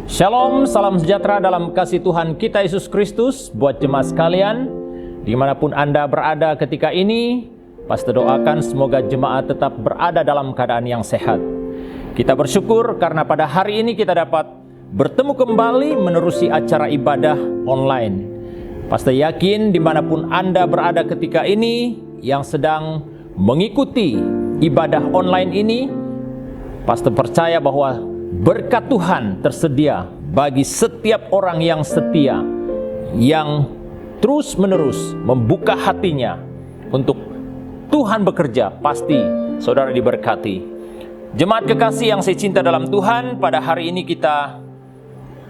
Shalom, salam sejahtera dalam kasih Tuhan kita Yesus Kristus buat jemaat sekalian. Dimanapun Anda berada ketika ini, pastor doakan semoga jemaat tetap berada dalam keadaan yang sehat. Kita bersyukur karena pada hari ini kita dapat bertemu kembali menerusi acara ibadah online. Pastor yakin dimanapun Anda berada ketika ini yang sedang mengikuti ibadah online ini, pastor percaya bahwa berkat Tuhan tersedia bagi setiap orang yang setia, yang terus-menerus membuka hatinya untuk Tuhan bekerja. Pasti saudara diberkati. Jemaat kekasih yang saya cinta dalam Tuhan, pada hari ini kita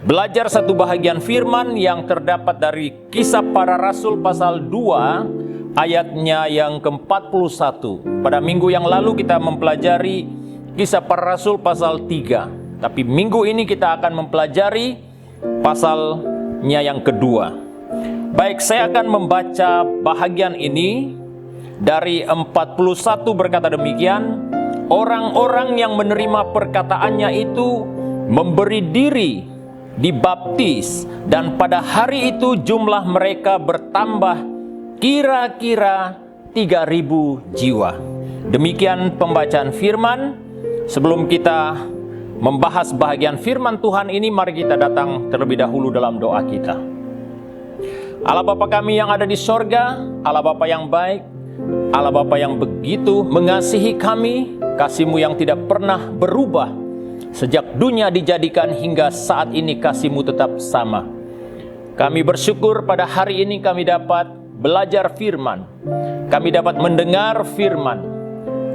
belajar satu bahagian firman yang terdapat dari Kisah Para Rasul pasal 2 ayatnya yang ke-41. Pada minggu yang lalu kita mempelajari Kisah Para Rasul pasal 3. Tapi minggu ini kita akan mempelajari pasalnya yang kedua. Baik, saya akan membaca bahagian ini dari 41 berkata demikian. Orang-orang yang menerima perkataannya itu memberi diri dibaptis, dan pada hari itu jumlah mereka bertambah kira-kira 3.000 jiwa. Demikian pembacaan firman. Sebelum kita membahas bahagian firman Tuhan ini, mari kita datang terlebih dahulu dalam doa kita. Allah Bapa kami yang ada di sorga, Allah Bapa yang baik, Allah Bapa yang begitu mengasihi kami, kasih-Mu yang tidak pernah berubah. Sejak dunia dijadikan hingga saat ini kasih-Mu tetap sama. Kami bersyukur pada hari ini kami dapat belajar firman, kami dapat mendengar firman.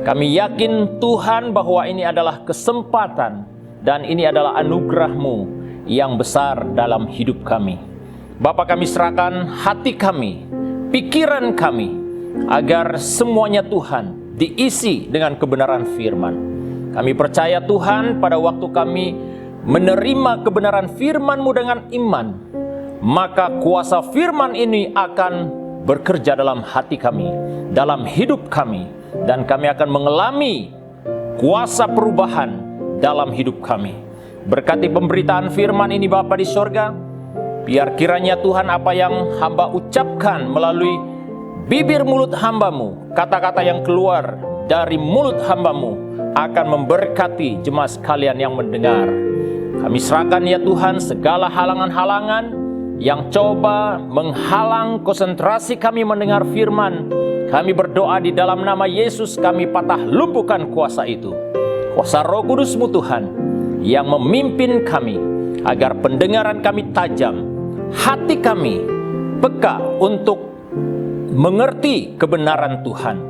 Kami yakin Tuhan bahwa ini adalah kesempatan dan ini adalah anugerah-Mu yang besar dalam hidup kami. Bapa, kami serahkan hati kami, pikiran kami, agar semuanya Tuhan diisi dengan kebenaran firman. Kami percaya Tuhan pada waktu kami menerima kebenaran firman-Mu dengan iman, maka kuasa firman ini akan bekerja dalam hati kami, dalam hidup kami, dan kami akan mengalami kuasa perubahan dalam hidup kami. Berkati pemberitaan firman ini Bapa di sorga. Biar kiranya Tuhan apa yang hamba ucapkan melalui bibir mulut hamba-Mu, kata-kata yang keluar dari mulut hamba-Mu akan memberkati jemaat sekalian yang mendengar. Kami serahkan ya Tuhan segala halangan-halangan yang coba menghalang konsentrasi kami mendengar firman. Kami berdoa di dalam nama Yesus, kami patah lumpuhkan kuasa itu. Kuasa Roh Kudus-Mu Tuhan yang memimpin kami, agar pendengaran kami tajam, hati kami peka untuk mengerti kebenaran Tuhan.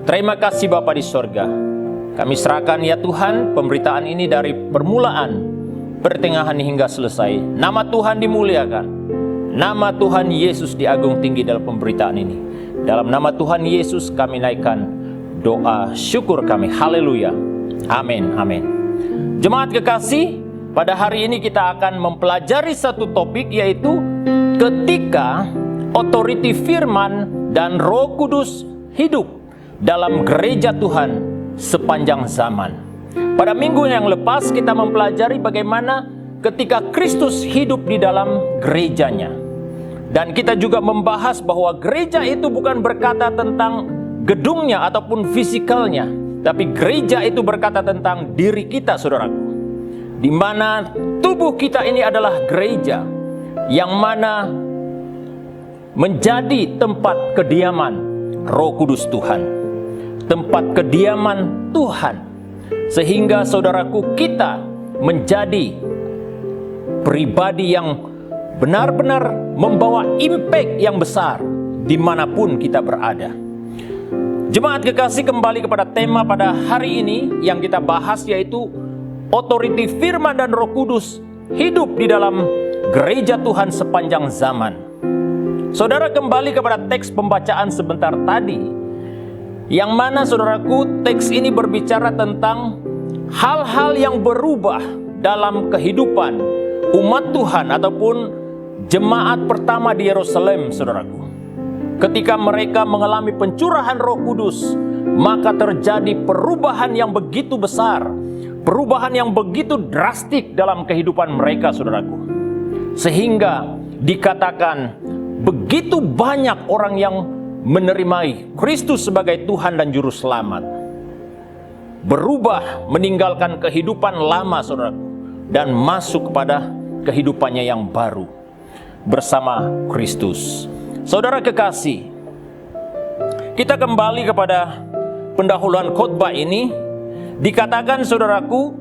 Terima kasih Bapa di sorga. Kami serahkan ya Tuhan pemberitaan ini dari permulaan, pertengahan hingga selesai. Nama Tuhan dimuliakan, nama Tuhan Yesus diagung tinggi dalam pemberitaan ini. Dalam nama Tuhan Yesus kami naikkan doa syukur kami. Haleluya. Amin. Amin. Jemaat kekasih, pada hari ini kita akan mempelajari satu topik, yaitu ketika otoriti firman dan Roh Kudus hidup dalam gereja Tuhan sepanjang zaman. Pada minggu yang lepas kita mempelajari bagaimana ketika Kristus hidup di dalam gerejanya. Dan kita juga membahas bahwa gereja itu bukan berkata tentang gedungnya ataupun fisikalnya, tapi gereja itu berkata tentang diri kita, saudaraku. Di mana tubuh kita ini adalah gereja, yang mana menjadi tempat kediaman Roh Kudus Tuhan, tempat kediaman Tuhan, sehingga saudaraku kita menjadi pribadi yang benar-benar membawa impact yang besar dimanapun kita berada. Jemaat kekasih, kembali kepada tema pada hari ini yang kita bahas, yaitu otoriti firman dan Roh Kudus hidup di dalam gereja Tuhan sepanjang zaman. Saudara, kembali kepada teks pembacaan sebentar tadi, yang mana saudaraku teks ini berbicara tentang hal-hal yang berubah dalam kehidupan umat Tuhan ataupun jemaat pertama di Yerusalem, saudaraku. Ketika mereka mengalami pencurahan Roh Kudus, maka terjadi perubahan yang begitu besar, Perubahan yang begitu drastik dalam kehidupan mereka, saudaraku. Sehingga dikatakan begitu banyak orang yang menerima Kristus sebagai Tuhan dan Juru Selamat. Berubah, meninggalkan kehidupan lama, saudaraku, dan masuk kepada kehidupannya yang baru bersama Kristus. Saudara kekasih, kita kembali kepada pendahuluan khotbah ini. Dikatakan, saudaraku,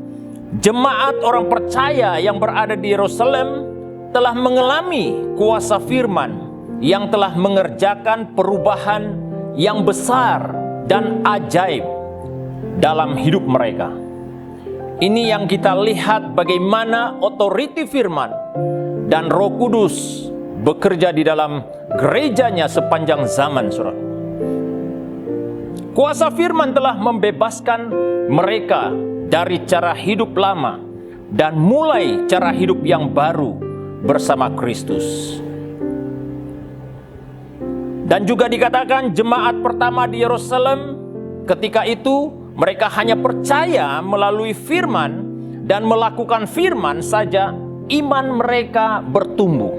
jemaat orang percaya yang berada di Yerusalem telah mengalami kuasa firman yang telah mengerjakan perubahan yang besar dan ajaib dalam hidup mereka. Ini yang kita lihat bagaimana otoriti firman dan Roh Kudus bekerja di dalam gerejanya sepanjang zaman, saudara. Kuasa firman telah membebaskan mereka dari cara hidup lama dan mulai cara hidup yang baru bersama Kristus. Dan juga dikatakan jemaat pertama di Yerusalem ketika itu mereka hanya percaya melalui firman dan melakukan firman saja, iman mereka bertumbuh.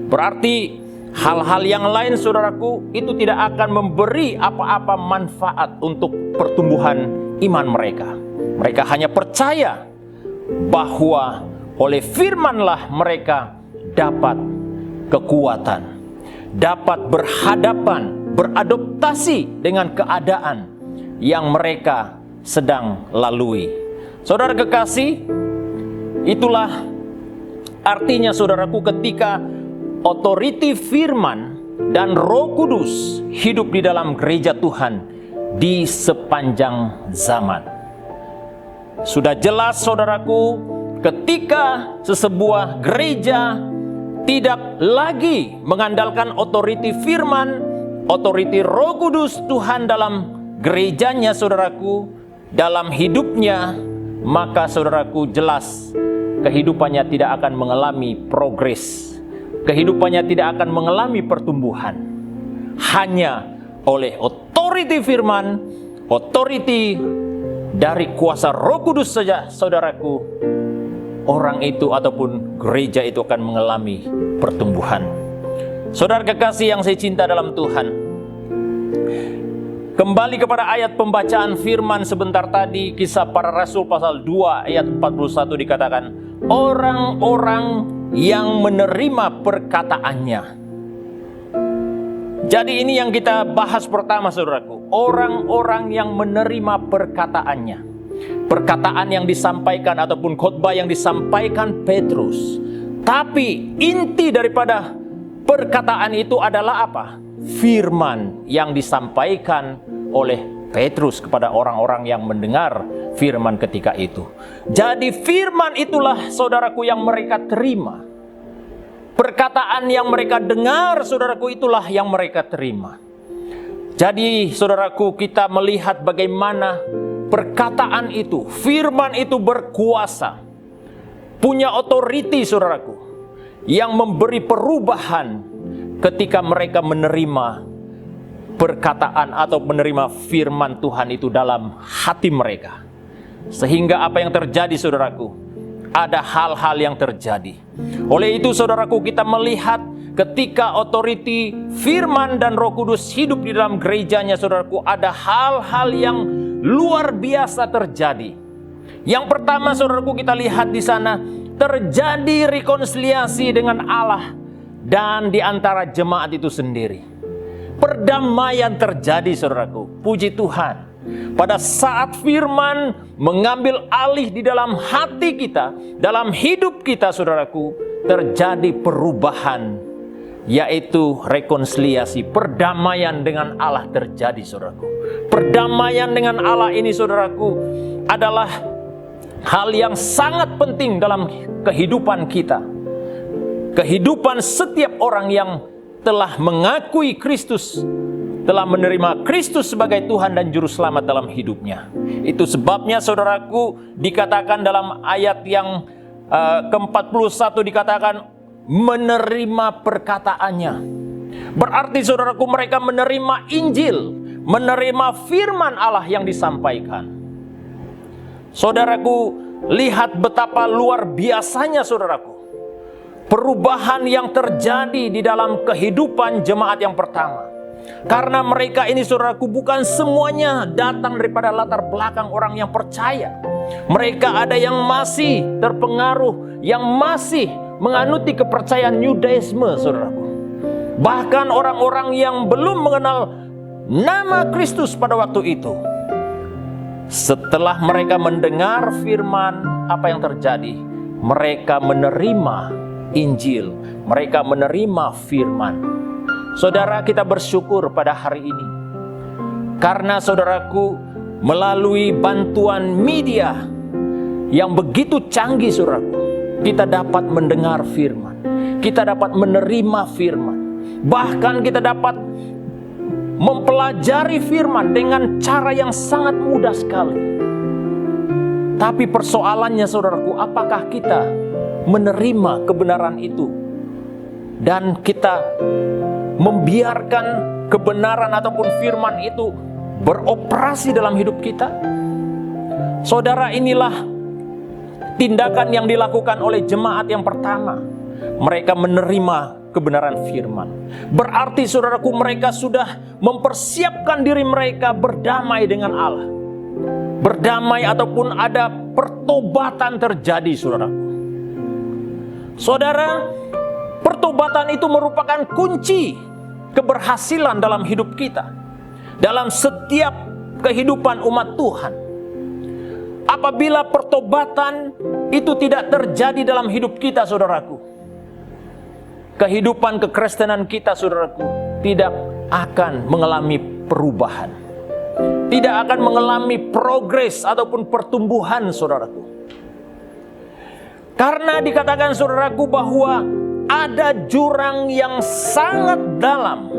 Berarti hal-hal yang lain, saudaraku, itu tidak akan memberi apa-apa manfaat untuk pertumbuhan iman mereka. Mereka hanya percaya bahwa oleh firmanlah mereka dapat kekuatan, dapat berhadapan, beradaptasi dengan keadaan yang mereka sedang lalui. Saudara kekasih, itulah artinya, saudaraku, ketika otoriti firman dan Roh Kudus hidup di dalam gereja Tuhan di sepanjang zaman. Sudah jelas, saudaraku, ketika sesebuah gereja tidak lagi mengandalkan otoriti firman, otoriti Roh Kudus Tuhan dalam gerejanya, saudaraku, dalam hidupnya, maka saudaraku jelas kehidupannya tidak akan mengalami progres. Kehidupannya tidak akan mengalami pertumbuhan. Hanya oleh otoriti firman, otoriti dari kuasa Roh Kudus saja, saudaraku, orang itu ataupun gereja itu akan mengalami pertumbuhan. Saudara kekasih yang saya cinta dalam Tuhan, kembali kepada ayat pembacaan firman sebentar tadi, Kisah Para Rasul pasal 2 ayat 41 dikatakan, orang-orang yang menerima perkataannya. Jadi ini yang kita bahas pertama, saudaraku. Orang-orang yang menerima perkataannya. Perkataan yang disampaikan ataupun khotbah yang disampaikan Petrus. Tapi inti daripada perkataan itu adalah apa? Firman yang disampaikan oleh Petrus kepada orang-orang yang mendengar firman ketika itu. Jadi firman itulah, saudaraku, yang mereka terima. Perkataan yang mereka dengar, saudaraku, itulah yang mereka terima. Jadi, saudaraku, kita melihat bagaimana perkataan itu, firman itu berkuasa, punya otoriti, saudaraku, yang memberi perubahan ketika mereka menerima perkataan atau menerima firman Tuhan itu dalam hati mereka. Sehingga apa yang terjadi, saudaraku? Ada hal-hal yang terjadi. Oleh itu, saudaraku, kita melihat ketika otoriti firman dan Roh Kudus hidup di dalam gerejanya, saudaraku, ada hal-hal yang luar biasa terjadi. Yang pertama, saudaraku, kita lihat di sana terjadi rekonsiliasi dengan Allah dan di antara jemaat itu sendiri. Perdamaian terjadi, saudaraku. Puji Tuhan. Pada saat firman mengambil alih di dalam hati kita, dalam hidup kita, saudaraku, terjadi perubahan, yaitu rekonsiliasi, perdamaian dengan Allah terjadi, saudaraku. Perdamaian dengan Allah ini, saudaraku, adalah hal yang sangat penting dalam kehidupan kita. Kehidupan setiap orang yang telah mengakui Kristus, telah menerima Kristus sebagai Tuhan dan Juru Selamat dalam hidupnya. Itu sebabnya, saudaraku, dikatakan dalam ayat yang ke-41 dikatakan menerima perkataannya. Berarti, saudaraku, mereka menerima Injil, menerima firman Allah yang disampaikan. Saudaraku, lihat betapa luar biasanya saudaraku perubahan yang terjadi di dalam kehidupan jemaat yang pertama. Karena mereka ini saudaraku bukan semuanya datang daripada latar belakang orang yang percaya. Mereka ada yang masih terpengaruh, yang masih menganuti kepercayaan Yudaisme saudaraku. Bahkan orang-orang yang belum mengenal nama Kristus pada waktu itu, setelah mereka mendengar firman, apa yang terjadi? Mereka menerima Injil, mereka menerima firman. Saudara, kita bersyukur pada hari ini karena saudaraku melalui bantuan media yang begitu canggih saudaraku, kita dapat mendengar firman, kita dapat menerima firman, bahkan kita dapat mempelajari firman dengan cara yang sangat mudah sekali. Tapi persoalannya saudaraku, apakah kita menerima kebenaran itu dan kita membiarkan kebenaran ataupun firman itu beroperasi dalam hidup kita? Saudara, inilah tindakan yang dilakukan oleh jemaat yang pertama. Mereka menerima kebenaran firman. Berarti saudaraku, mereka sudah mempersiapkan diri mereka berdamai dengan Allah. Berdamai ataupun ada pertobatan terjadi saudaraku. Saudara, pertobatan itu merupakan kunci keberhasilan dalam hidup kita, dalam setiap kehidupan umat Tuhan. Apabila pertobatan itu tidak terjadi dalam hidup kita saudaraku, kehidupan kekristenan kita saudaraku tidak akan mengalami perubahan, tidak akan mengalami progres ataupun pertumbuhan saudaraku. Karena dikatakan saudaraku bahwa ada jurang yang sangat dalam,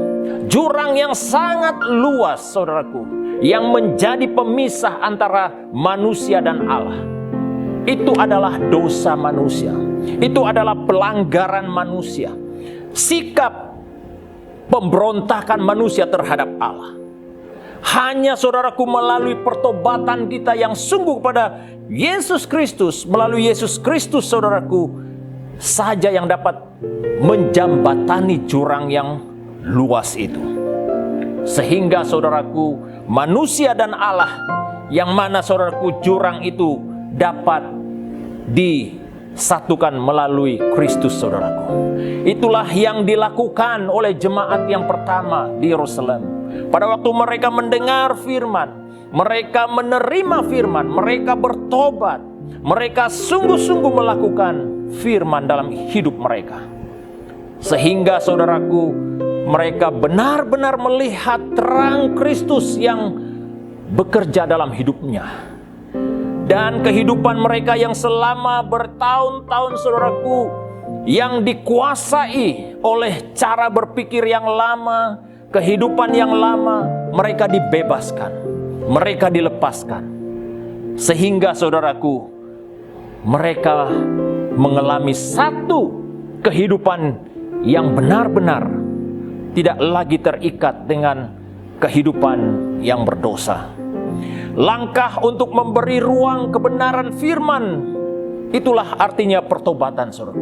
jurang yang sangat luas saudaraku, yang menjadi pemisah antara manusia dan Allah. Itu adalah dosa manusia, itu adalah pelanggaran manusia, sikap pemberontakan manusia terhadap Allah. Hanya saudaraku melalui pertobatan kita yang sungguh pada Yesus Kristus, melalui Yesus Kristus saudaraku saja yang dapat menjembatani jurang yang luas itu. Sehingga saudaraku, manusia dan Allah, yang mana saudaraku jurang itu dapat disatukan melalui Kristus saudaraku. Itulah yang dilakukan oleh jemaat yang pertama di Yerusalem. Pada waktu mereka mendengar firman, mereka menerima firman, mereka bertobat, mereka sungguh-sungguh melakukan firman dalam hidup mereka. Sehingga saudaraku, mereka benar-benar melihat terang Kristus yang bekerja dalam hidupnya. Dan kehidupan mereka yang selama bertahun-tahun saudaraku, yang dikuasai oleh cara berpikir yang lama, kehidupan yang lama, mereka dibebaskan, mereka dilepaskan. Sehingga saudaraku, mereka mengalami satu kehidupan yang benar-benar tidak lagi terikat dengan kehidupan yang berdosa. Langkah untuk memberi ruang kebenaran firman, itulah artinya pertobatan saudara.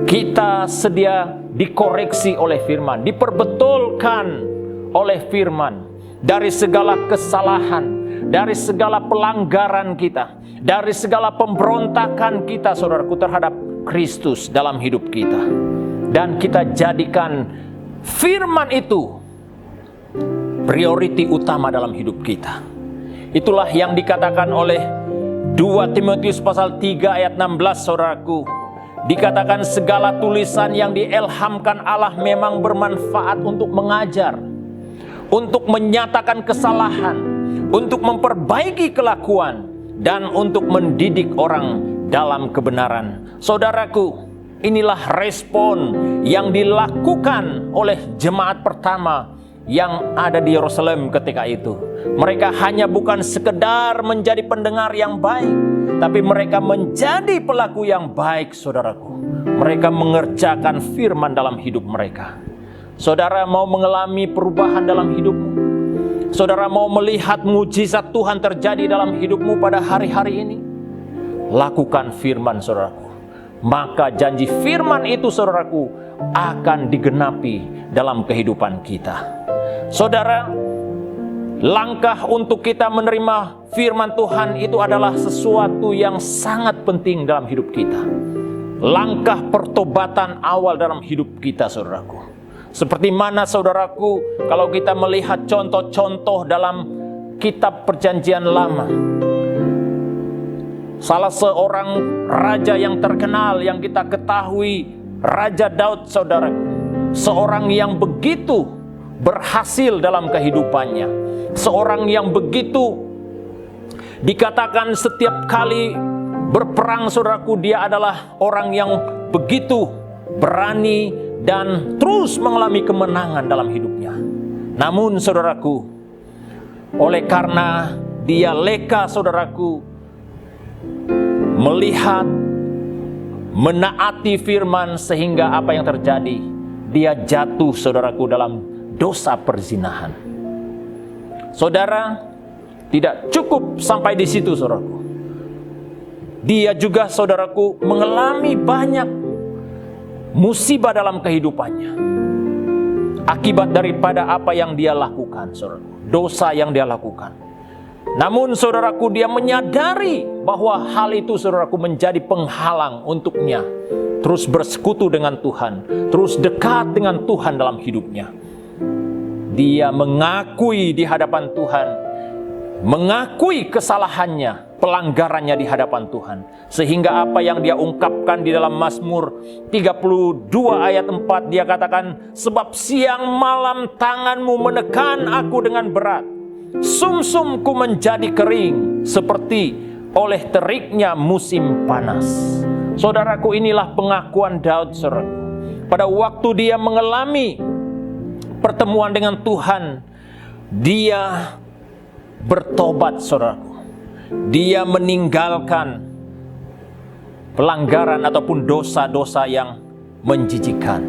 Kita sedia dikoreksi oleh firman, diperbetulkan oleh firman dari segala kesalahan, dari segala pelanggaran kita, dari segala pemberontakan kita saudaraku terhadap Kristus dalam hidup kita. Dan kita jadikan firman itu prioriti utama dalam hidup kita. Itulah yang dikatakan oleh 2 Timotius pasal 3 ayat 16 saudaraku. Dikatakan segala tulisan yang diilhamkan Allah memang bermanfaat untuk mengajar, untuk menyatakan kesalahan, untuk memperbaiki kelakuan, dan untuk mendidik orang dalam kebenaran. Saudaraku, inilah respon yang dilakukan oleh jemaat pertama yang ada di Yerusalem ketika itu. Mereka hanya bukan sekedar menjadi pendengar yang baik, tapi mereka menjadi pelaku yang baik saudaraku. Mereka mengerjakan firman dalam hidup mereka. Saudara mau mengalami perubahan dalam hidupmu? Saudara mau melihat mujizat Tuhan terjadi dalam hidupmu pada hari-hari ini? Lakukan firman saudaraku. Maka janji firman itu saudaraku akan digenapi dalam kehidupan kita. Saudara, langkah untuk kita menerima firman Tuhan itu adalah sesuatu yang sangat penting dalam hidup kita. Langkah pertobatan awal dalam hidup kita saudaraku. Seperti mana saudaraku, kalau kita melihat contoh-contoh dalam kitab Perjanjian Lama, salah seorang raja yang terkenal yang kita ketahui, Raja Daud saudaraku, seorang yang begitu berhasil dalam kehidupannya, seorang yang begitu dikatakan setiap kali berperang saudaraku, dia adalah orang yang begitu berani dan terus mengalami kemenangan dalam hidupnya. Namun saudaraku, oleh karena dia leka saudaraku, melihat, menaati firman, sehingga apa yang terjadi? Dia jatuh saudaraku dalam dosa perzinahan. Saudara, tidak cukup sampai di situ saudaraku. Dia juga saudaraku mengalami banyak musibah dalam kehidupannya akibat daripada apa yang dia lakukan saudaraku, dosa yang dia lakukan. Namun saudaraku, dia menyadari bahwa hal itu saudaraku menjadi penghalang untuknya terus bersekutu dengan Tuhan, terus dekat dengan Tuhan dalam hidupnya. Dia mengakui di hadapan Tuhan, mengakui kesalahannya, pelanggarannya di hadapan Tuhan. Sehingga apa yang dia ungkapkan di dalam Mazmur 32 ayat 4, dia katakan, sebab siang malam tanganmu menekan aku dengan berat, sumsumku menjadi kering seperti oleh teriknya musim panas. Saudaraku, inilah pengakuan Daud saudaraku. Pada waktu dia mengalami pertemuan dengan Tuhan, dia bertobat saudaraku. Dia meninggalkan pelanggaran ataupun dosa-dosa yang menjijikkan.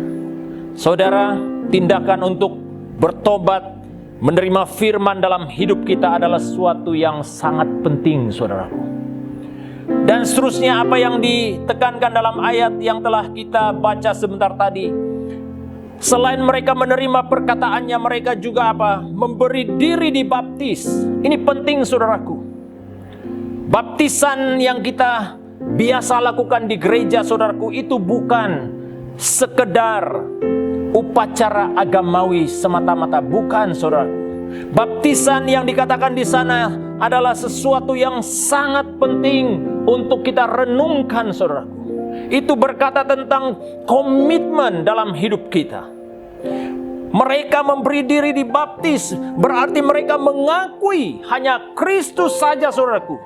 Saudara, tindakan untuk bertobat, menerima firman dalam hidup kita adalah sesuatu yang sangat penting saudaraku. Dan seterusnya apa yang ditekankan dalam ayat yang telah kita baca sebentar tadi, selain mereka menerima perkataannya, mereka juga apa? Memberi diri dibaptis. Ini penting saudaraku. Baptisan yang kita biasa lakukan di gereja saudaraku itu bukan sekedar upacara agamawi semata-mata, bukan saudaraku. Baptisan yang dikatakan di sana adalah sesuatu yang sangat penting untuk kita renungkan saudaraku. Itu berkata tentang komitmen dalam hidup kita. Mereka memberi diri dibaptis, berarti mereka mengakui hanya Kristus saja saudaraku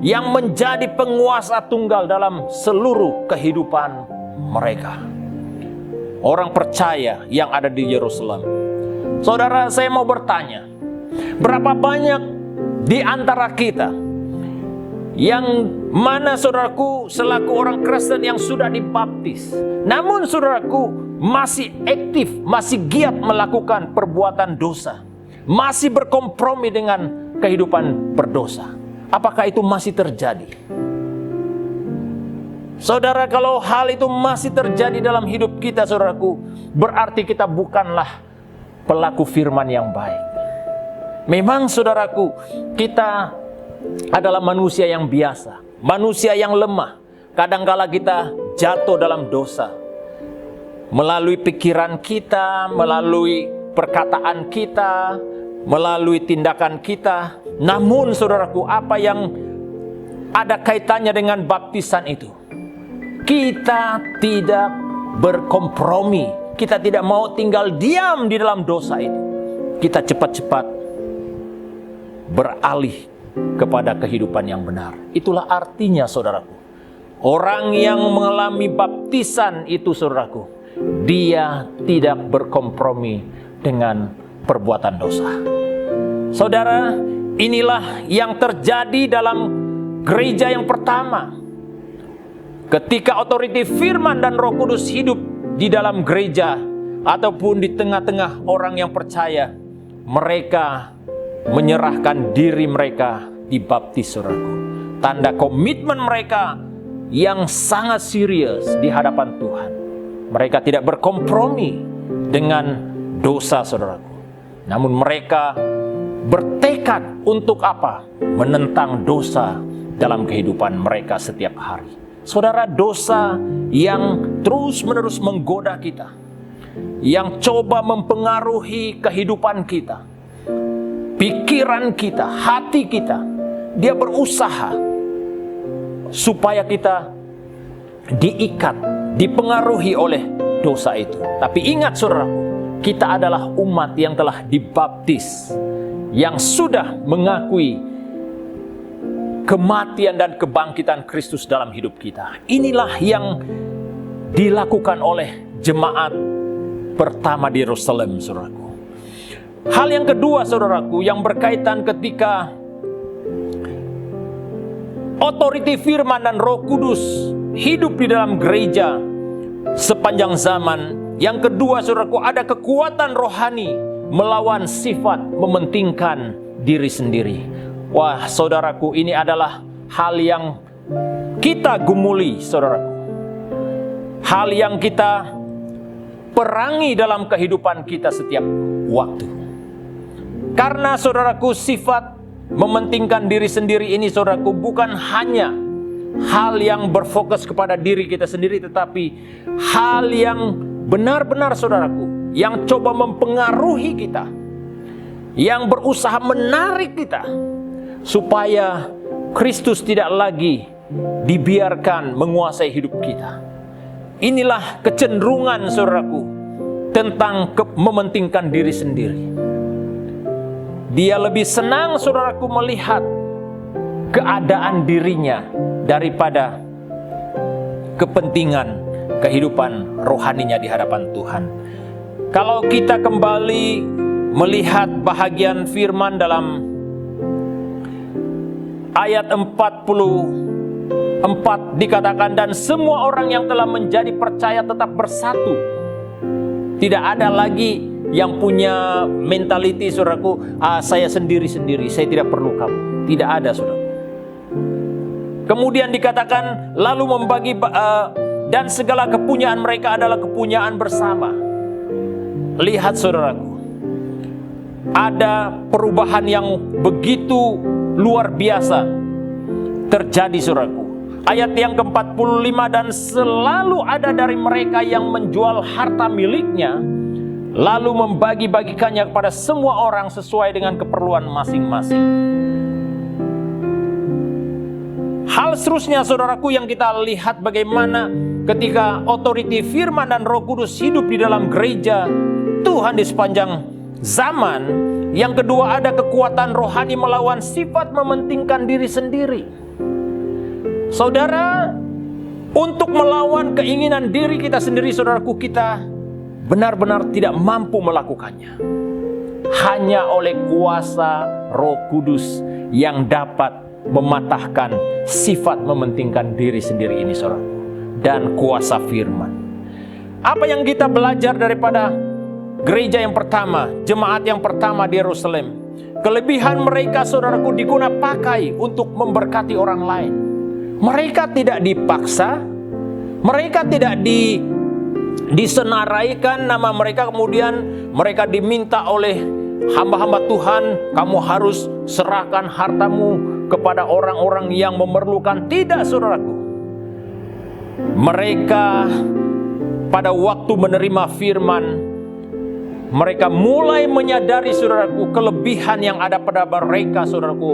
yang menjadi penguasa tunggal dalam seluruh kehidupan mereka. Orang percaya yang ada di Yerusalem. Saudara, saya mau bertanya, berapa banyak di antara kita yang mana saudaraku selaku orang Kristen yang sudah dibaptis, namun saudaraku masih aktif, masih giat melakukan perbuatan dosa, masih berkompromi dengan kehidupan berdosa? Apakah itu masih terjadi? Saudara, kalau hal itu masih terjadi dalam hidup kita saudaraku, berarti kita bukanlah pelaku firman yang baik. Memang saudaraku, kita adalah manusia yang biasa, manusia yang lemah. Kadangkala kita jatuh dalam dosa melalui pikiran kita, melalui perkataan kita, melalui tindakan kita. Namun saudaraku, apa yang ada kaitannya dengan baptisan itu? Kita tidak berkompromi, kita tidak mau tinggal diam di dalam dosa itu. Kita cepat-cepat beralih kepada kehidupan yang benar. Itulah artinya saudaraku. Orang yang mengalami baptisan itu saudaraku, dia tidak berkompromi dengan perbuatan dosa. Saudara, inilah yang terjadi dalam gereja yang pertama. Ketika otoriti firman dan Roh Kudus hidup di dalam gereja ataupun di tengah-tengah orang yang percaya, mereka menyerahkan diri mereka dibaptis, saudaraku. Tanda komitmen mereka yang sangat serius di hadapan Tuhan. Mereka tidak berkompromi dengan dosa, saudaraku. Namun mereka bertekad untuk apa? Menentang dosa dalam kehidupan mereka setiap hari. Saudara, dosa yang terus-menerus menggoda kita, yang coba mempengaruhi kehidupan kita, pikiran kita, hati kita, dia berusaha supaya kita diikat, dipengaruhi oleh dosa itu. Tapi ingat, saudaraku, kita adalah umat yang telah dibaptis, yang sudah mengakui kematian dan kebangkitan Kristus dalam hidup kita. Inilah yang dilakukan oleh jemaat pertama di Yerusalem, saudaraku. Hal yang kedua, saudaraku, yang berkaitan ketika otoriti firman dan Roh Kudus hidup di dalam gereja sepanjang zaman. Yang kedua, saudaraku, ada kekuatan rohani melawan sifat mementingkan diri sendiri. Wah, saudaraku, ini adalah hal yang kita gumuli, saudaraku. Hal yang kita perangi dalam kehidupan kita setiap waktu. Karena, saudaraku, sifat mementingkan diri sendiri ini, saudaraku, bukan hanya hal yang berfokus kepada diri kita sendiri, tetapi hal yang benar-benar, saudaraku, yang coba mempengaruhi kita, yang berusaha menarik kita, supaya Kristus tidak lagi dibiarkan menguasai hidup kita. Inilah kecenderungan, saudaraku, tentang mementingkan diri sendiri. Dia lebih senang, saudaraku, melihat keadaan dirinya daripada kepentingan kehidupan rohaninya di hadapan Tuhan. Kalau kita kembali melihat bahagian firman dalam ayat 44 dikatakan, dan semua orang yang telah menjadi percaya tetap bersatu. Tidak ada lagi yang punya mentality, saudaraku, saya sendiri-sendiri, saya tidak perlu kamu. Tidak ada, saudaraku. Kemudian dikatakan, lalu membagi dan segala kepunyaan mereka adalah kepunyaan bersama. Lihat, saudaraku, ada perubahan yang begitu luar biasa terjadi, saudaraku. Ayat yang ke-45, dan selalu ada dari mereka yang menjual harta miliknya, lalu membagi-bagikannya kepada semua orang sesuai dengan keperluan masing-masing. Hal seterusnya, saudaraku, yang kita lihat bagaimana ketika otoriti firman dan Roh Kudus hidup di dalam gereja Tuhan di sepanjang zaman. Yang kedua, ada kekuatan rohani melawan sifat mementingkan diri sendiri. Saudara, untuk melawan keinginan diri kita sendiri, saudaraku, kita benar-benar tidak mampu melakukannya. Hanya oleh kuasa Roh Kudus yang dapat mematahkan sifat mementingkan diri sendiri ini, saudaraku, dan kuasa firman. Apa yang kita belajar daripada gereja yang pertama, jemaat yang pertama di Yerusalem? Kelebihan mereka, saudaraku, diguna pakai untuk memberkati orang lain. Mereka tidak dipaksa, mereka tidak disenaraikan nama mereka, kemudian mereka diminta oleh hamba-hamba Tuhan, kamu harus serahkan hartamu kepada orang-orang yang memerlukan. Tidak, saudaraku. Mereka pada waktu menerima firman, mereka mulai menyadari, saudaraku, kelebihan yang ada pada mereka, saudaraku,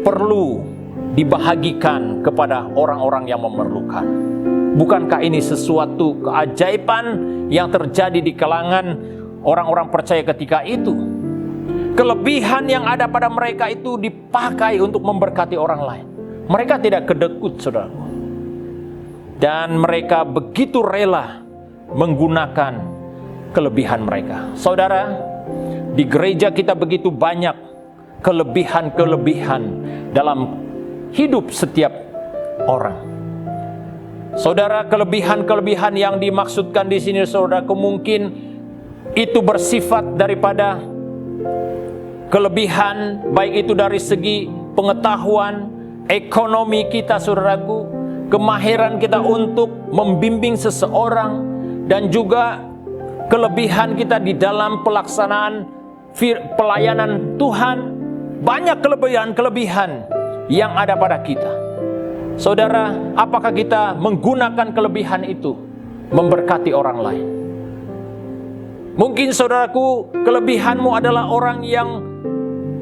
perlu dibahagikan kepada orang-orang yang memerlukan. Bukankah ini sesuatu keajaiban yang terjadi di kalangan orang-orang percaya ketika itu? Kelebihan yang ada pada mereka itu dipakai untuk memberkati orang lain. Mereka tidak kedekut, saudaraku. Dan mereka begitu rela menggunakan kelebihan mereka. Saudara, di gereja kita begitu banyak kelebihan-kelebihan dalam hidup setiap orang. Saudara, kelebihan-kelebihan yang dimaksudkan di sini, saudara, mungkin itu bersifat daripada kelebihan, baik itu dari segi pengetahuan, ekonomi kita saudaraku, kemahiran kita untuk membimbing seseorang, dan juga kelebihan kita di dalam pelaksanaan pelayanan Tuhan. Banyak kelebihan-kelebihan yang ada pada kita. Saudara, apakah kita menggunakan kelebihan itu memberkati orang lain? Mungkin saudaraku, kelebihanmu adalah orang yang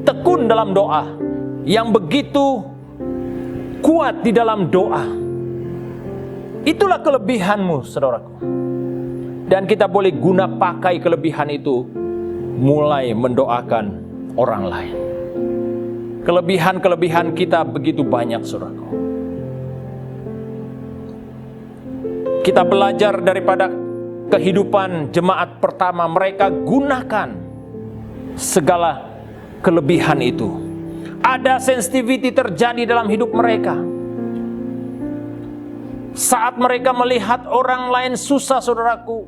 tekun dalam doa, yang begitu kuat di dalam doa. Itulah kelebihanmu saudaraku. Dan kita boleh guna pakai kelebihan itu mulai mendoakan orang lain. Kelebihan-kelebihan kita begitu banyak saudaraku. Kita belajar daripada kehidupan jemaat pertama, mereka gunakan segala kelebihan itu. Ada sensitivity terjadi dalam hidup mereka. Saat mereka melihat orang lain susah saudaraku,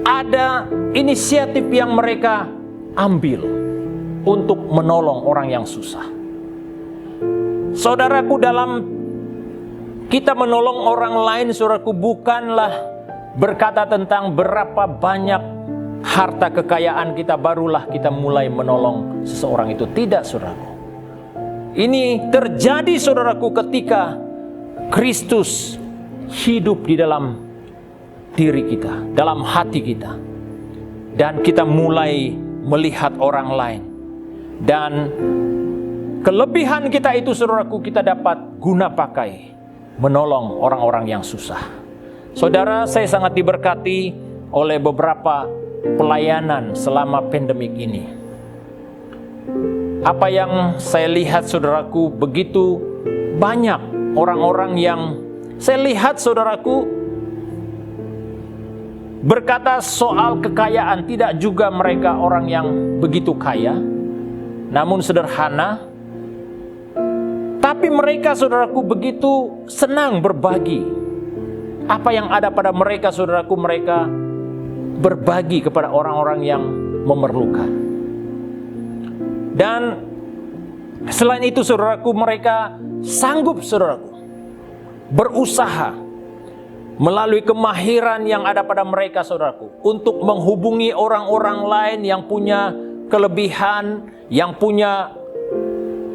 ada inisiatif yang mereka ambil untuk menolong orang yang susah. Saudaraku, dalam kita menolong orang lain, saudaraku, bukanlah berkata tentang berapa banyak harta kekayaan kita barulah kita mulai menolong seseorang itu. Tidak saudaraku. Ini terjadi saudaraku ketika Kristus hidup di dalam diri kita, dalam hati kita, dan kita mulai melihat orang lain, dan kelebihan kita itu saudaraku kita dapat guna pakai menolong orang-orang yang susah. Saudara, saya sangat diberkati oleh beberapa pelayanan selama pandemik ini. Apa yang saya lihat saudaraku, begitu banyak orang-orang yang saya lihat saudaraku berkata soal kekayaan. Tidak juga mereka orang yang begitu kaya, namun sederhana. Tapi mereka saudaraku begitu senang berbagi. Apa yang ada pada mereka saudaraku, mereka berbagi kepada orang-orang yang memerlukan. Dan selain itu saudaraku, mereka sanggup saudaraku berusaha melalui kemahiran yang ada pada mereka saudaraku untuk menghubungi orang-orang lain yang punya kelebihan, yang punya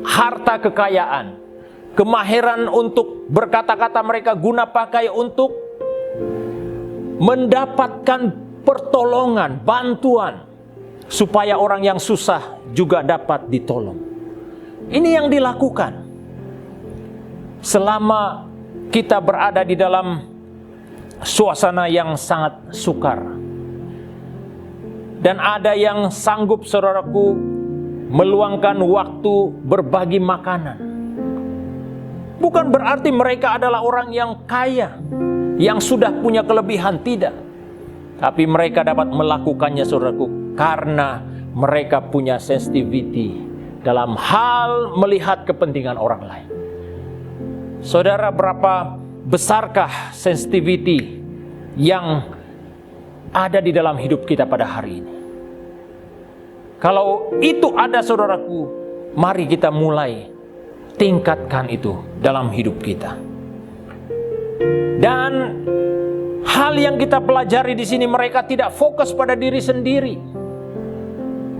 harta kekayaan. Kemahiran untuk berkata-kata mereka guna pakai untuk mendapatkan pertolongan, bantuan, supaya orang yang susah juga dapat ditolong. Ini yang dilakukan selama kita berada di dalam suasana yang sangat sukar. Dan ada yang sanggup saudaraku meluangkan waktu berbagi makanan. Bukan berarti mereka adalah orang yang kaya, yang sudah punya kelebihan, tidak. Tapi mereka dapat melakukannya saudaraku karena mereka punya sensitivity dalam hal melihat kepentingan orang lain. Saudara, berapa besarkah sensitivity yang ada di dalam hidup kita pada hari ini? Kalau itu ada saudaraku, mari kita mulai tingkatkan itu dalam hidup kita. Dan hal yang kita pelajari di sini, mereka tidak fokus pada diri sendiri.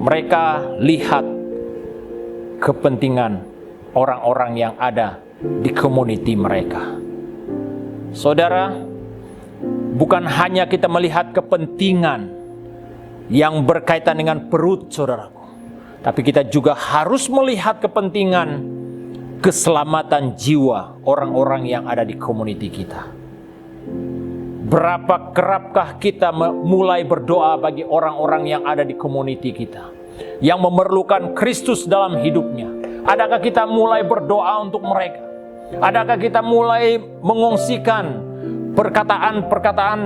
Mereka lihat kepentingan orang-orang yang ada di community mereka. Saudara, bukan hanya kita melihat kepentingan yang berkaitan dengan perut saudaraku, tapi kita juga harus melihat kepentingan keselamatan jiwa orang-orang yang ada di community kita. Berapa kerapkah kita mulai berdoa bagi orang-orang yang ada di community kita, yang memerlukan Kristus dalam hidupnya? Adakah kita mulai berdoa untuk mereka? Adakah kita mulai mengungsikan perkataan-perkataan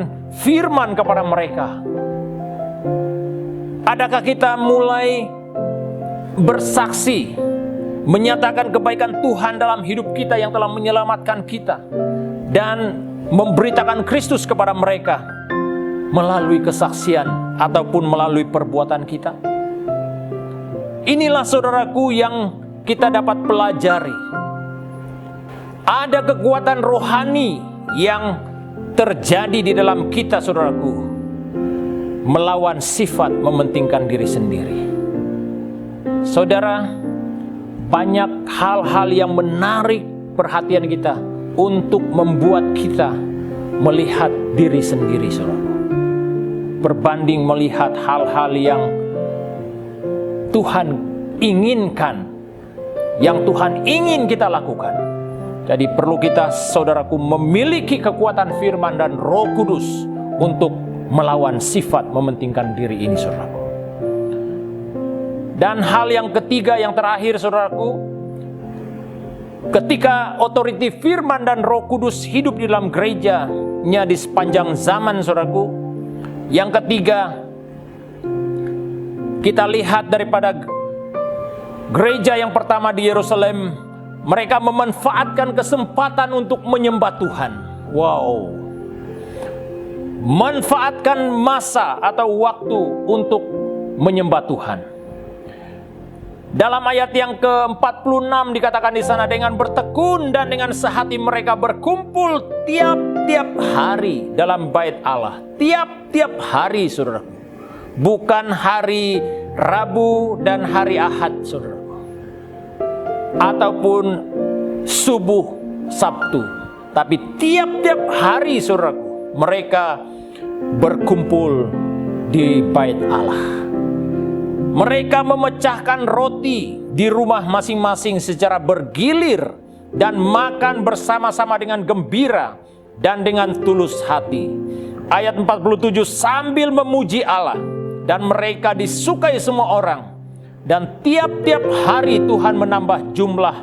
firman kepada mereka? Adakah kita mulai bersaksi, menyatakan kebaikan Tuhan dalam hidup kita yang telah menyelamatkan kita, dan memberitakan Kristus kepada mereka melalui kesaksian ataupun melalui perbuatan kita? Inilah saudaraku yang kita dapat pelajari. Ada kekuatan rohani yang terjadi di dalam kita, saudaraku, melawan sifat mementingkan diri sendiri. Saudara, banyak hal-hal yang menarik perhatian kita untuk membuat kita melihat diri sendiri, saudaraku, berbanding melihat hal-hal yang Tuhan inginkan, yang Tuhan ingin kita lakukan. Jadi perlu kita, saudaraku, memiliki kekuatan firman dan Roh Kudus untuk melawan sifat mementingkan diri ini, saudaraku. Dan hal yang ketiga, yang terakhir, saudaraku, ketika otoriti firman dan Roh Kudus hidup di dalam gerejanya di sepanjang zaman, saudaraku, yang ketiga, kita lihat daripada gereja yang pertama di Yerusalem, mereka memanfaatkan kesempatan untuk menyembah Tuhan. Wow. Manfaatkan masa atau waktu untuk menyembah Tuhan. Dalam ayat yang ke-46 dikatakan di sana, dengan bertekun dan dengan sehati mereka berkumpul tiap-tiap hari dalam bait Allah. Tiap-tiap hari, saudaraku. Bukan hari Rabu dan hari Ahad, saudaraku, ataupun subuh Sabtu, tapi tiap-tiap hari, saudaraku, mereka berkumpul di bait Allah. Mereka memecahkan roti di rumah masing-masing secara bergilir dan makan bersama-sama dengan gembira dan dengan tulus hati. Ayat 47, sambil memuji Allah, dan mereka disukai semua orang. Dan tiap-tiap hari Tuhan menambah jumlah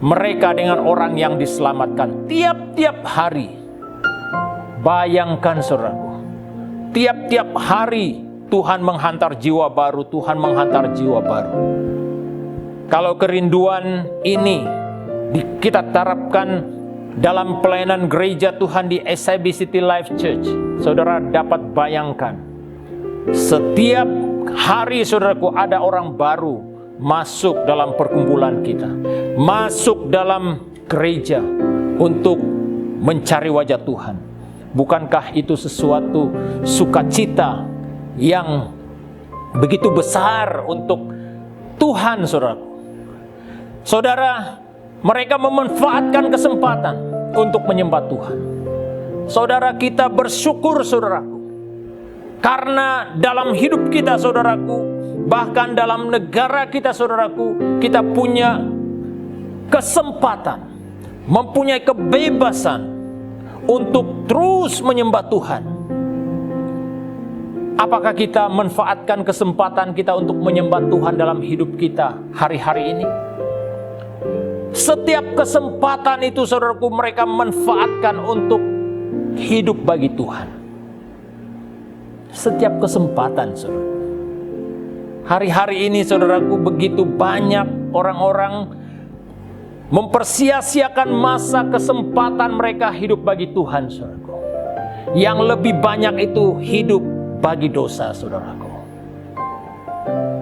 mereka dengan orang yang diselamatkan. Tiap-tiap hari. Bayangkan, saudaraku, tiap-tiap hari Tuhan menghantar jiwa baru, Tuhan menghantar jiwa baru. Kalau kerinduan ini kita terapkan dalam pelayanan gereja Tuhan di SIB City Life Church, saudara dapat bayangkan, setiap hari, saudaraku, ada orang baru masuk dalam perkumpulan kita, masuk dalam gereja untuk mencari wajah Tuhan. Bukankah itu sesuatu sukacita yang begitu besar untuk Tuhan, saudaraku? Saudara, mereka memanfaatkan kesempatan untuk menyembah Tuhan. Saudara, kita bersyukur, saudaraku, karena dalam hidup kita, saudaraku, bahkan dalam negara kita, saudaraku, kita punya kesempatan, mempunyai kebebasan untuk terus menyembah Tuhan. Apakah kita manfaatkan kesempatan kita untuk menyembah Tuhan dalam hidup kita hari-hari ini? Setiap kesempatan itu, saudaraku, mereka manfaatkan untuk hidup bagi Tuhan. Setiap kesempatan, saudara. Hari-hari ini, saudaraku, begitu banyak orang-orang mempersia-siakan masa kesempatan mereka hidup bagi Tuhan, saudaraku. Yang lebih banyak itu hidup bagi dosa, saudaraku.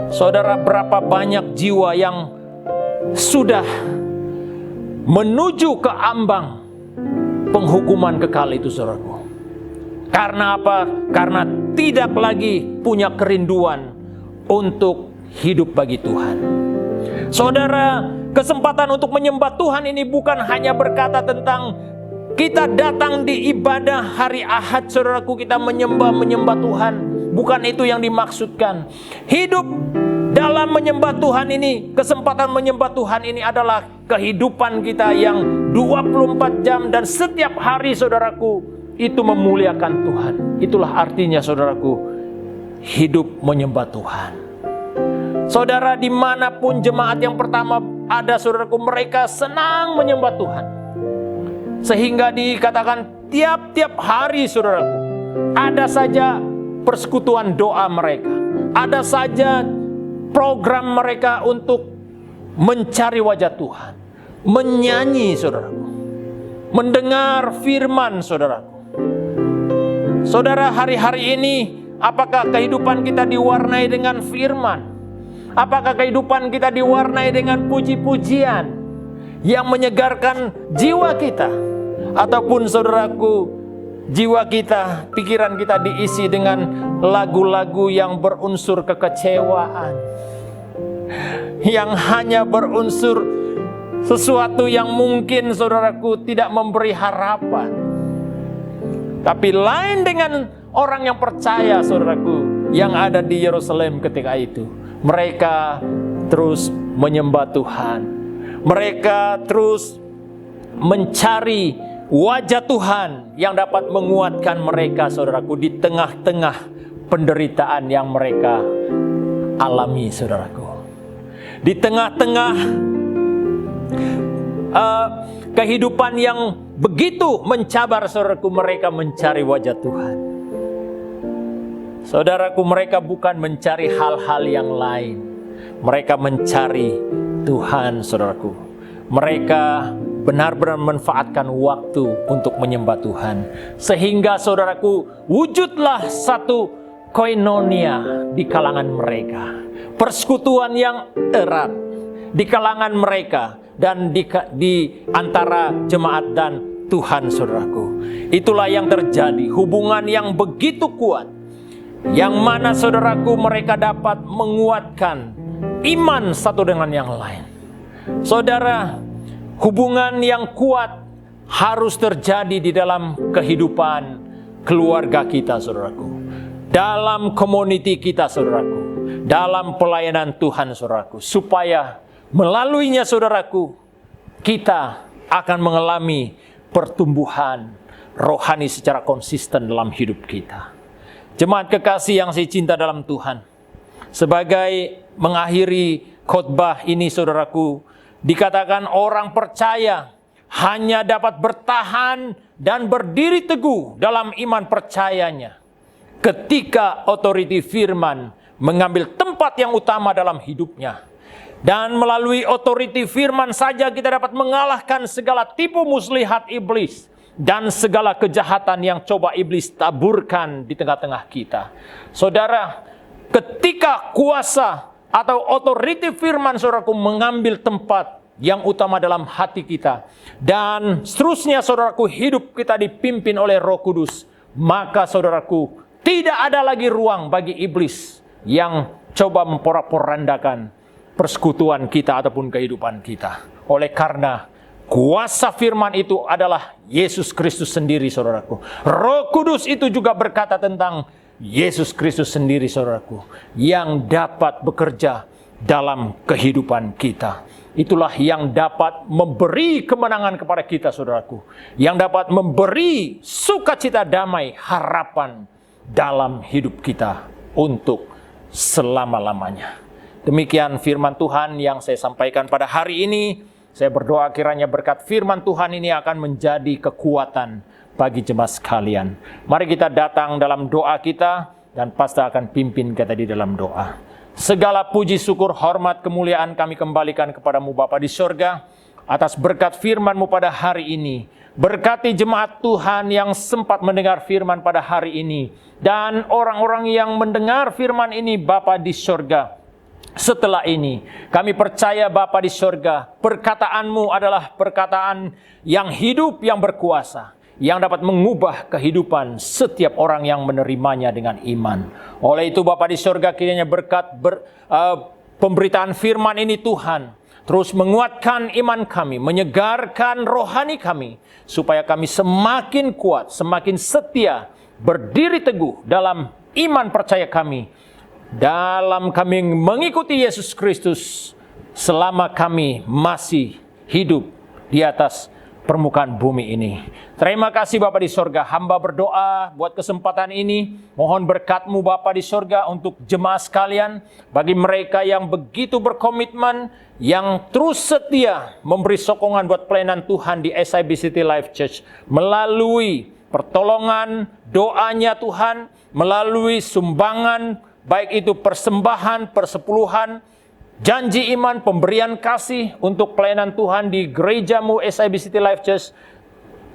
Saudara, berapa banyak jiwa yang sudah menuju ke ambang penghukuman kekal itu, saudaraku. Karena apa? Karena tidak lagi punya kerinduan untuk hidup bagi Tuhan. Saudara, kesempatan untuk menyembah Tuhan ini bukan hanya berkata tentang kita datang di ibadah hari Ahad, saudaraku, kita menyembah Tuhan. Bukan itu yang dimaksudkan. Hidup dalam menyembah Tuhan ini, kesempatan menyembah Tuhan ini adalah kehidupan kita yang 24 jam dan setiap hari, saudaraku, itu memuliakan Tuhan. Itulah artinya, saudaraku, hidup menyembah Tuhan. Saudara, dimanapun jemaat yang pertama ada, saudaraku, mereka senang menyembah Tuhan. Sehingga dikatakan tiap-tiap hari, saudaraku, ada saja persekutuan doa mereka. Ada saja program mereka untuk mencari wajah Tuhan. Menyanyi, saudaraku. Mendengar firman, saudaraku. Saudara, hari-hari ini apakah kehidupan kita diwarnai dengan firman? Apakah kehidupan kita diwarnai dengan puji-pujian yang menyegarkan jiwa kita? Ataupun saudaraku, jiwa kita, pikiran kita diisi dengan lagu-lagu yang berunsur kekecewaan, yang hanya berunsur sesuatu yang mungkin saudaraku tidak memberi harapan. Tapi lain dengan orang yang percaya, saudaraku, yang ada di Yerusalem ketika itu. Mereka terus menyembah Tuhan. Mereka terus mencari wajah Tuhan yang dapat menguatkan mereka, saudaraku, di tengah-tengah penderitaan yang mereka alami, saudaraku. Di tengah-tengah kehidupan yang begitu mencabar, saudaraku, mereka mencari wajah Tuhan. Saudaraku, mereka bukan mencari hal-hal yang lain. Mereka mencari Tuhan, saudaraku. Mereka benar-benar memanfaatkan waktu untuk menyembah Tuhan. Sehingga, saudaraku, wujudlah satu koinonia di kalangan mereka. Persekutuan yang erat di kalangan mereka dan di antara jemaat dan Tuhan, saudaraku. Itulah yang terjadi, hubungan yang begitu kuat, yang mana, saudaraku, mereka dapat menguatkan iman satu dengan yang lain. Saudara, hubungan yang kuat harus terjadi di dalam kehidupan keluarga kita, saudaraku. Dalam community kita, saudaraku. Dalam pelayanan Tuhan, saudaraku. Supaya melaluinya, saudaraku, kita akan mengalami pertumbuhan rohani secara konsisten dalam hidup kita. Jemaat kekasih yang saya cinta dalam Tuhan, sebagai mengakhiri khotbah ini, saudaraku, dikatakan orang percaya hanya dapat bertahan dan berdiri teguh dalam iman percayanya ketika otoriti firman mengambil tempat yang utama dalam hidupnya. Dan melalui otoriti firman saja kita dapat mengalahkan segala tipu muslihat iblis dan segala kejahatan yang coba iblis taburkan di tengah-tengah kita. Saudara, ketika kuasa atau otoriti firman, saudaraku, mengambil tempat yang utama dalam hati kita, dan seterusnya, saudaraku, hidup kita dipimpin oleh Roh Kudus, maka, saudaraku, tidak ada lagi ruang bagi iblis yang coba memporak-porandakan persekutuan kita ataupun kehidupan kita. Oleh karena kuasa firman itu adalah Yesus Kristus sendiri, saudaraku. Roh Kudus itu juga berkata tentang Yesus Kristus sendiri, saudaraku, yang dapat bekerja dalam kehidupan kita. Itulah yang dapat memberi kemenangan kepada kita, saudaraku. Yang dapat memberi sukacita, damai, harapan dalam hidup kita untuk selama-lamanya. Demikian firman Tuhan yang saya sampaikan pada hari ini. Saya berdoa kiranya berkat firman Tuhan ini akan menjadi kekuatan bagi jemaat sekalian. Mari kita datang dalam doa kita, dan pastor akan pimpin kita di dalam doa. Segala puji, syukur, hormat, kemuliaan kami kembalikan kepadamu Bapa di sorga, atas berkat firman-Mu pada hari ini. Berkati jemaat Tuhan yang sempat mendengar firman pada hari ini, dan orang-orang yang mendengar firman ini Bapa di sorga. Setelah ini, kami percaya Bapa di sorga, perkataan-Mu adalah perkataan yang hidup, yang berkuasa, yang dapat mengubah kehidupan setiap orang yang menerimanya dengan iman. Oleh itu Bapa di sorga, kiranya berkat pemberitaan firman ini Tuhan terus menguatkan iman kami, menyegarkan rohani kami, supaya kami semakin kuat, semakin setia, berdiri teguh dalam iman percaya kami, dalam kami mengikuti Yesus Kristus selama kami masih hidup di atas permukaan bumi ini. Terima kasih Bapa di sorga, hamba berdoa buat kesempatan ini. Mohon berkat-Mu Bapa di sorga untuk jemaat sekalian, bagi mereka yang begitu berkomitmen, yang terus setia memberi sokongan buat pelayanan Tuhan di SIB City Life Church, melalui pertolongan doanya Tuhan, melalui sumbangan, baik itu persembahan, persepuluhan, janji iman, pemberian kasih untuk pelayanan Tuhan di gereja-Mu SIB City Life Church.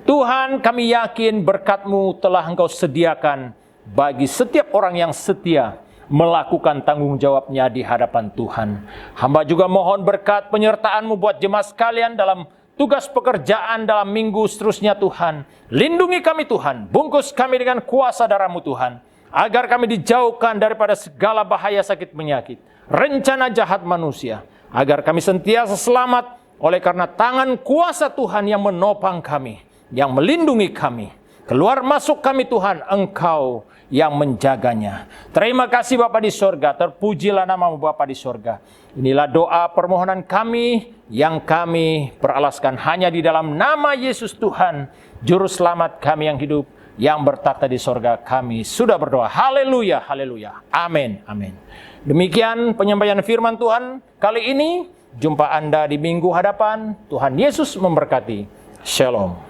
Tuhan, kami yakin berkat-Mu telah Engkau sediakan bagi setiap orang yang setia melakukan tanggung jawabnya di hadapan Tuhan. Hamba juga mohon berkat penyertaan-Mu buat jemaat sekalian dalam tugas pekerjaan dalam minggu seterusnya Tuhan. Lindungi kami Tuhan, bungkus kami dengan kuasa darah-Mu Tuhan, agar kami dijauhkan daripada segala bahaya sakit penyakit, rencana jahat manusia, agar kami sentiasa selamat oleh karena tangan kuasa Tuhan yang menopang kami, yang melindungi kami. Keluar masuk kami Tuhan, Engkau yang menjaganya. Terima kasih Bapa di sorga, terpujilah nama-Mu Bapa di sorga. Inilah doa permohonan kami yang kami peralaskan hanya di dalam nama Yesus Tuhan, Juru Selamat kami yang hidup, yang bertakhta di sorga. Kami sudah berdoa. Haleluya, haleluya. Amin, amin. Demikian penyampaian firman Tuhan kali ini. Jumpa Anda di minggu hadapan. Tuhan Yesus memberkati. Shalom.